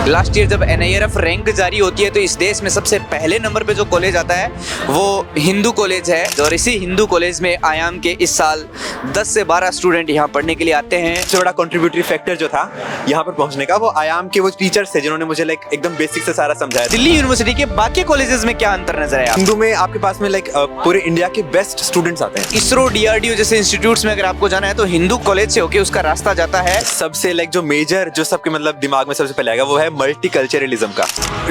Last year जब NIRF rank जारी होती है तो इस देश में सबसे पहले नंबर पे जो कॉलेज आता है वो हिंदू कॉलेज है। और इसी हिंदू कॉलेज में आयाम के इस साल 10 से 12 स्टूडेंट यहाँ पढ़ने के लिए आते हैं। सबसे बड़ा कंट्रीब्यूटरी फैक्टर जो था यहाँ पर पहुँचने का वो आयाम के वो टीचर्स थे जिन्होंने मुझे एकदम बेसिक से सारा समझाया। दिल्ली यूनिवर्सिटी के बाकी कॉलेजेस में क्या अंतर नजर आया? हिंदू में आपके पास में पूरे इंडिया के बेस्ट स्टूडेंट्स आते हैं। इसरो, DRDO जैसे इंस्टीट्यूट्स में अगर आपको जाना है तो हिंदू कॉलेज से होके उसका रास्ता जाता है। सबसे जो मेजर जो सबके दिमाग में सबसे पहले आएगा वो है मल्टीकल्चरलिज्म का।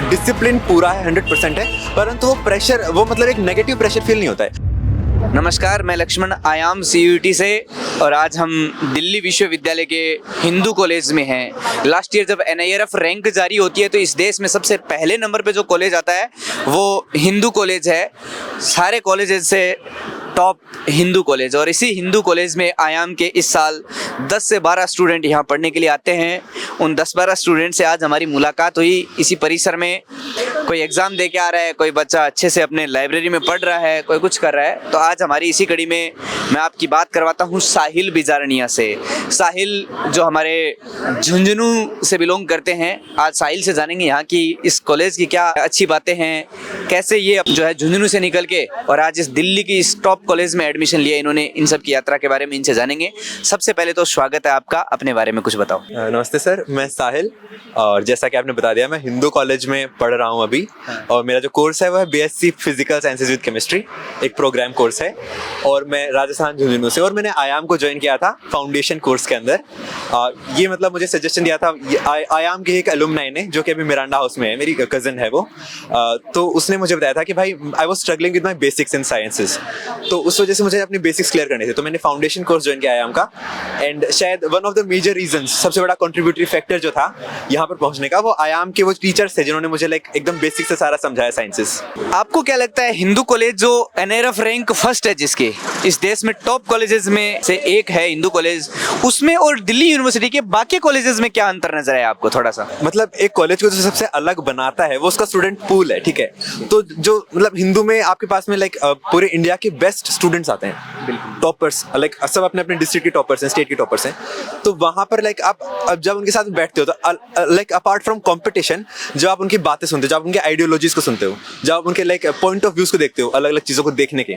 डिसिप्लिन पूरा है, 100% है, परंतु वो प्रेशर वो एक नेगेटिव प्रेशर फील नहीं होता है। नमस्कार, मैं लक्ष्मण आयाम CUET से और आज हम दिल्ली विश्वविद्यालय के हिंदू कॉलेज में हैं। लास्ट ईयर जब NIRF रैंक जारी होती है तो इस देश में सबसे पहले नंबर पे जो कॉलेज आता है वो हिंदू कॉलेज है। सारे कॉलेजेस से टॉप हिंदू कॉलेज, और इसी हिंदू कॉलेज में आयाम के इस साल 10 से 12 स्टूडेंट यहाँ पढ़ने के लिए आते हैं। उन 10-12 स्टूडेंट से आज हमारी मुलाकात हुई इसी परिसर में। कोई एग्ज़ाम दे के आ रहा है, कोई बच्चा अच्छे से अपने लाइब्रेरी में पढ़ रहा है, कोई कुछ कर रहा है। तो आज हमारी इसी कड़ी में मैं आपकी बात करवाता हूँ साहिल बिजारनिया से। साहिल जो हमारे झुंझुनू से बिलोंग करते हैं। आज साहिल से जानेंगे यहाँ की इस कॉलेज की क्या अच्छी बातें हैं, कैसे ये जो है झुंझुनू से निकल के और आज इस दिल्ली की इस टॉप कॉलेज में एडमिशन लिया इन्होंने। इन सब की यात्रा के बारे में इनसे जानेंगे। सबसे पहले तो स्वागत है आपका, अपने बारे में कुछ बताओ। नमस्ते सर, मैं साहिल, और जैसा कि आपने बता दिया मैं हिंदू कॉलेज में पढ़ रहा हूँ अभी। और मेरा जो कोर्स है वो है BSc physical sciences with chemistry, एक प्रोग्राम कोर्स है। और मैं राजस्थान झुंझुनू से, और मैंने आयाम को ज्वाइन किया था फाउंडेशन कोर्स के अंदर। ये मुझे सजेशन दिया था आयाम के एक एलुमनाई ने, जो कि अभी मिरांडा हाउस में है, मेरी कजिन है वो। तो उसने मुझे बताया था कि भाई I was struggling with my basics in sciences, तो उस वजह से मुझे अपनी बेसिक्स क्लियर करने थे। तो मैंने फाउंडेशन कोर्स ज्वाइन किया आयाम का। एंड शायद one of the major reasons, सबसे बड़ा कंट्रीब्यूटरी फैक्टर जो था यहाँ पर पहुँचने का वो आयाम के वो टीचर्स थे जिन्होंने मुझे एकदम बेसिक से सारा समझाया साइंसेस। आपको क्या लगता है हिंदू कॉलेज जो NIRF रैंक फर्स्ट है, जिसके इस देश में टॉप कॉलेजेस में से एक है हिंदू कॉलेज, उसमें और दिल्ली यूनिवर्सिटी के बाकी कॉलेजेस में क्या अंतर नजर आया आपको थोड़ा सा? एक कॉलेज को जो सबसे अलग बनाता है वो उसका स्टूडेंट पूल है, ठीक है। तो जो हिंदू में आपके पास में पूरे इंडिया के बेस्ट स्टूडेंट्स आते हैं, टॉपर्स, सब अपने अपने डिस्ट्रिक्ट के टॉपर्स हैं, स्टेट के टॉपर्स हैं। तो वहां पर आप अब जब उनके साथ बैठते हो तो अपार्ट फ्रॉम कंपटीशन, जब आप उनकी बातें सुनते हो, जब आप उनके आइडियोलॉजीज को सुनते हो, जब आप उनके पॉइंट ऑफ व्यूज को देखते हो, अलग अलग चीजों को देखने के,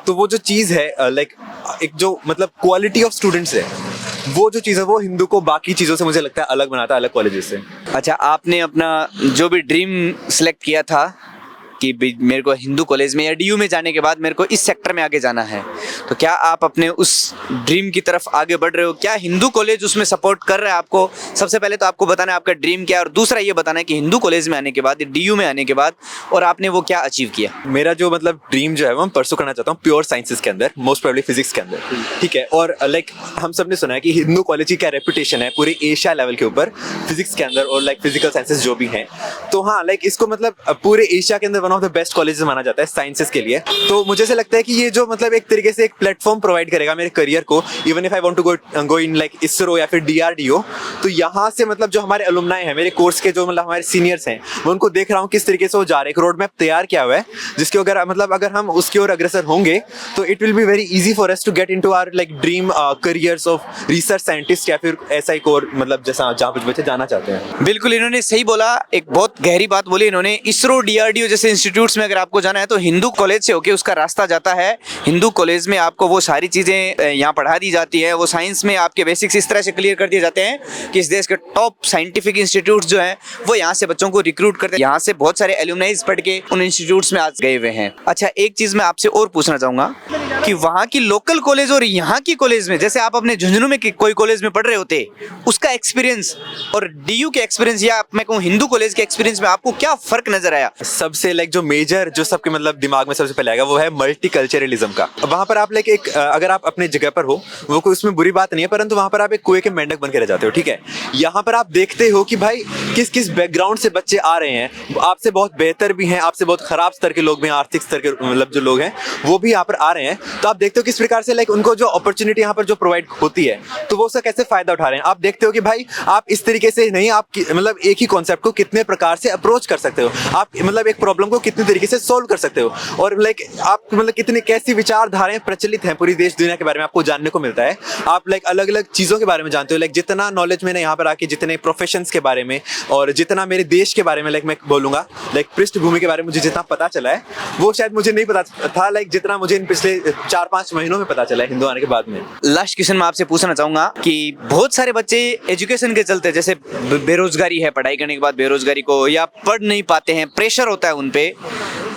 तो वो जो चीज है एक जो क्वालिटी ऑफ स्टूडेंट्स है, वो जो चीज़ है वो हिंदू को बाकी चीज़ों से मुझे लगता है अलग बनाता है, अलग कॉलेजेस से। अच्छा, आपने अपना जो भी ड्रीम सिलेक्ट किया था कि मेरे को हिंदू कॉलेज में या DU में जाने के बाद मेरे को इस सेक्टर में आगे जाना है, तो क्या आप अपने उस ड्रीम की तरफ आगे बढ़ रहे हो? क्या हिंदू कॉलेज उसमें सपोर्ट कर रहा है आपको? सबसे पहले तो आपको बताना है आपका ड्रीम क्या है, और दूसरा ये बताना है कि हिंदू कॉलेज में आने के बाद, DU में आने के बाद, और आपने वो क्या अचीव किया। मेरा जो ड्रीम जो है वो मैं परसू करना चाहता हूँ प्योर साइंसेस के अंदर, मोस्ट प्रोबेबली फिजिक्स के अंदर, ठीक है। और हम सब ने सुना है कि हिंदू कॉलेज की क्या रेपुटेशन है पूरे एशिया लेवल के ऊपर फिजिक्स के अंदर, और फिजिकल साइंसेस जो भी हैं। तो हाँ, इसको पूरे एशिया के अंदर one of the best colleges माना जाता है साइंसेस के लिए। तो मुझे ऐसा लगता है कि ये जो एक तरीके से एक प्लेटफॉर्म प्रोवाइड करेगा मेरे करियर को। Even if I want to go in ISRO या फिर DRDO, तो यहाँ से जो हमारे अलुमनाई हैं, मेरे कोर्स के जो हमारे सीनियर्स हैं, मैं उनको देख रहा हूँ किस तरीके से वो जा रहे हैं। एक रोड मैप तैयार किया हुआ है जिसके अगर हम उसकी ओर अग्रसर होंगे तो it will be very easy for us to get into our dream careers of research scientist, या फिर ऐसा एक और जैसा जहाँ कुछ बच्चे जाना चाहते हैं। बिल्कुल, इन्होंने सही बोला, एक बहुत गहरी बात बोली इन्होंने। इसरो, DRDO जैसे इंस्टीट्यूट्स में अगर आपको जाना है तो हिंदू कॉलेज से होके उसका रास्ता जाता है। हिंदू कॉलेज में आपको वो सारी चीज़ें यहाँ पढ़ा दी जाती है। वो साइंस में आपके बेसिक्स इस तरह से क्लियर कर दिए जाते हैं कि इस देश के टॉप साइंटिफिक इंस्टीट्यूट्स जो हैं वो यहाँ से बच्चों को रिक्रूट करते हैं। यहाँ से बहुत सारे एल्यूमनाइज पढ़ के उन इंस्टीट्यूट्स में आज गए हुए हैं। अच्छा, एक चीज़ मैं आपसे और पूछना चाहूँगा कि वहाँ की लोकल कॉलेज और यहाँ की कॉलेज में, जैसे आप अपने झुंझुनू में कोई कॉलेज में पढ़ रहे होते, उसका एक्सपीरियंस और DU के एक्सपीरियंस, या मैं कहूँ हिंदू कॉलेज के एक्सपीरियंस में आपको क्या फर्क नजर आया? सबसे जो मेजर जो सबके दिमाग में सबसे पहले आएगा वो है मल्टीकल्चरलिज्म का। वहां पर आप अगर आप अपने जगह पर हो, वो कोई उसमें बुरी बात नहीं है, परंतु वहां पर आप एक कुएं के मेंढक बन के रह जाते हो, ठीक है। यहाँ पर आप देखते हो कि भाई किस किस बैकग्राउंड से बच्चे आ रहे हैं। आपसे बहुत बेहतर भी हैं, आपसे बहुत खराब स्तर के लोग भी हैं, आर्थिक स्तर के जो लोग हैं वो भी यहाँ पर आ रहे हैं। तो आप देखते हो किस प्रकार से उनको जो अपॉर्चुनिटी यहाँ पर जो प्रोवाइड होती है, तो वो उसका कैसे फायदा उठा रहे हैं। आप देखते हो कि भाई आप इस तरीके से नहीं, आप एक ही कॉन्सेप्ट को कितने प्रकार प्रकार से अप्रोच कर सकते हो, आप मतलब एक प्रॉब्लम को कितने तरीके से सोल्व कर सकते हो, और लाइक आप मतलब कितनी कैसी विचारधाराएं प्रचलित हैं पूरी देश दुनिया के बारे में आपको जानने को मिलता है। आप लाइक अलग अलग चीज़ों के बारे में जानते हो, लाइक जितना नॉलेज मैंने यहाँ पर आके जितने प्रोफेशंस के बारे में और जितना मेरे देश के बारे में लाइक मैं बोलूँगा लाइक पृष्ठभूमि के बारे में मुझे जितना पता चला है वो शायद मुझे नहीं पता था लाइक जितना मुझे इन पिछले 4-5 महीनों में पता चला है हिंदू आने के बाद में। लास्ट क्वेश्चन मैं आपसे पूछना चाहूंगा कि बहुत सारे बच्चे एजुकेशन के चलते, जैसे बेरोजगारी है, पढ़ाई करने के बाद बेरोजगारी को, या पढ़ नहीं पाते हैं, प्रेशर होता है उन पे,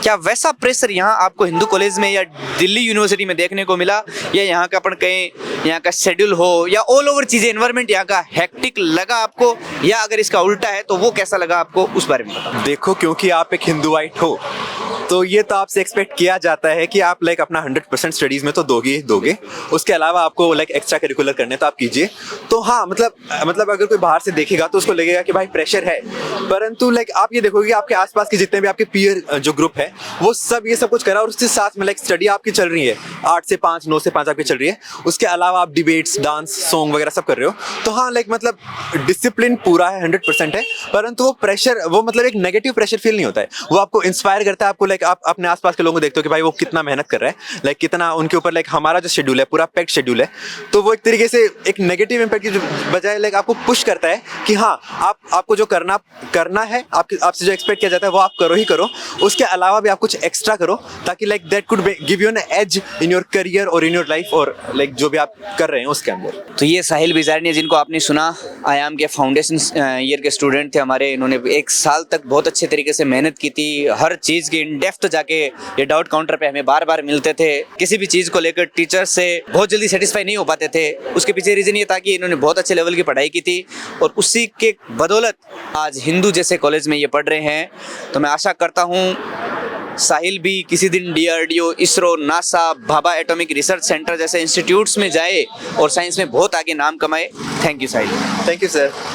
क्या वैसा प्रेशर यहाँ आपको हिंदू कॉलेज में या दिल्ली यूनिवर्सिटी में देखने को मिला, या यहाँ का अपन कहें यहाँ का शेड्यूल हो या ऑल ओवर चीजें एनवायरनमेंट यहाँ का हेक्टिक लगा आपको, या अगर इसका उल्टा है तो वो कैसा लगा आपको, उस बारे में बताओ। देखो, क्योंकि आप एक हिंदुआइट हो तो ये तो आपसे एक्सपेक्ट किया जाता है कि आप लाइक अपना 100% स्टडीज में तो दोगे ही दोगे, उसके अलावा आपको लाइक एक्स्ट्रा करिकुलर करने तो आप कीजिए। तो हाँ, मतलब अगर कोई बाहर से देखेगा तो उसको लगेगा कि भाई प्रेशर है, परंतु लाइक आप ये देखोगे कि आपके आसपास के जितने भी आपके पीयर जो ग्रुप है वो सब ये सब कुछ करा, और उसके साथ में लाइक स्टडी आपकी चल रही है 8 से 5, 9 से 5 आपकी चल रही है, उसके अलावा आप डिबेट्स, डांस, सॉन्ग वगैरह सब कर रहे हो। तो हाँ, लाइक मतलब डिसिप्लिन पूरा है, 100% है, परंतु वो प्रेशर, वो मतलब एक नेगेटिव प्रेशर फील नहीं होता है, वो आपको इंस्पायर करता है। आपको लाइक आप अपने आसपास के लोगों को देखते हो कि भाई वो कितना मेहनत कर रहा है, लाइक कितना उनके ऊपर लाइक हमारा जो शेड्यूल है पूरा पैक्ड शेड्यूल है, तो वो एक तरीके से एक नेगेटिव इम्पैक्ट की बजाय लाइक आपको पुश करता है कि हाँ, आपको जो करना है, आपसे जो एक्सपेक्ट किया जाता है वो आप करो ही करो, उसके अलावा भी आप कुछ एक्स्ट्रा करो, ताकि like that could give you an edge in your career और इन योर लाइफ, और लाइक जो भी आप कर रहे हैं उसके अंदर। तो ये साहिल बिजारनी, जिनको आपने सुना, आयाम के फाउंडेशन ईयर के स्टूडेंट थे हमारे। इन्होंने 1 साल तक बहुत अच्छे तरीके से मेहनत की थी, हर चीज़ की इन डेप्थ जाके, ये डाउट काउंटर पे हमें बार बार मिलते थे, किसी भी चीज़ को लेकर टीचर से बहुत जल्दी सेटिस्फाई नहीं हो पाते थे। उसके पीछे रीज़न ये था कि इन्होंने बहुत अच्छे लेवल की पढ़ाई की थी, और उसी के बदौलत आज हिंदू जैसे कॉलेज में ये पढ़ रहे हैं। तो मैं आशा करता हूँ साहिल भी किसी दिन DRDO, ISRO, NASA, Bhabha atomic research centre जैसे इंस्टीट्यूट्स में जाए और साइंस में बहुत आगे नाम कमाए। Thank you Sahil. Thank you sir.